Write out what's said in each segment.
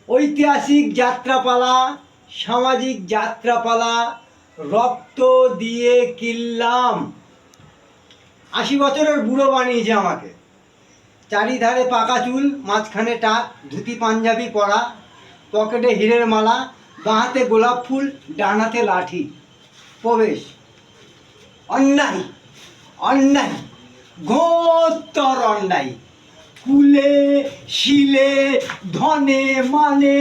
ঐতিহাসিক যাত্রাপালা, সামাজিক যাত্রাপালা, রক্ত দিয়ে কিনলাম। 80 বছরের বুড়ো বানিয়েছে আমাকে। চারিধারে পাকা চুল, মাঝখানে টাক, ধুতি পাঞ্জাবি পরা, পকেটে হীরের মালা, বাঁ হাতে গোলাপ ফুল, ডান হাতে লাঠি। প্রবেশ। অন্যায়, অন্যায়, ঘোরতর অন্যায়। কুলে শিলে ধনে মানে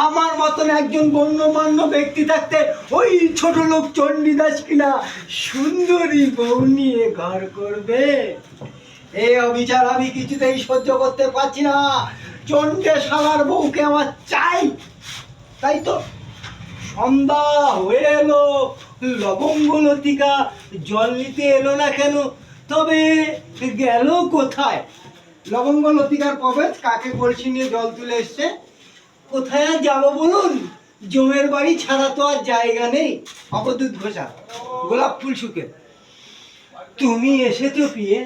আমার মতন একজন গণ্যমান্য ব্যক্তি থাকতে ওই ছোট লোক চণ্ডীদাস কিনা সুন্দরী বউ নিয়ে ঘর করবে? এই অবিচার আমি কিছুতেই সহ্য করতে পারছি না। চণ্ডে শালার বউকে আমার চাই। তাই তো সন্ধ্যা হয়ে এলো, লবঙ্গ লতিকা জল নিতে এলো না কেন? তবে গেল কোথায়? লবঙ্গ লতিকার কবেজ কাকে কলসি নিয়ে জল তুলে এসছে। কোথায় আর যাবো বলুন? জমের বাড়ি ছাড়া তো আর জায়গা নেই। অবধূত ঘোষা, গোলাপ ফুল শুকে। তুমি এসেছো পিয়ে,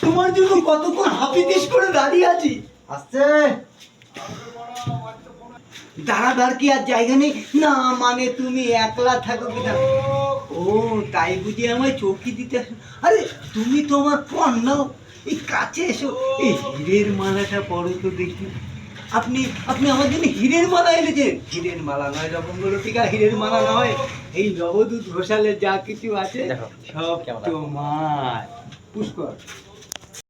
তোমার জন্য কতক্ষণ হাপিতিস করে দাঁড়িয়ে আছি। আসছে দাঁড়াবার কি আর জায়গা নেই? না মানে তুমি একলা থাকো কিনা? ও তাই বুঝি আমায় চৌকি দিতে? আরে তুমি তো আমার পণ নাও, এই কাছে এসো, এই হীরের মালাটা পরো তো দেখি। আপনি আপনি আমার জন্য হীরের মালা এনেছেন? হীরের মালা নয় লবঙ্গ লতিকা, হীরের মালা নয়। এই নবদূত ঘোষালের যা কিছু আছে সব তোমার। পুষ্কর।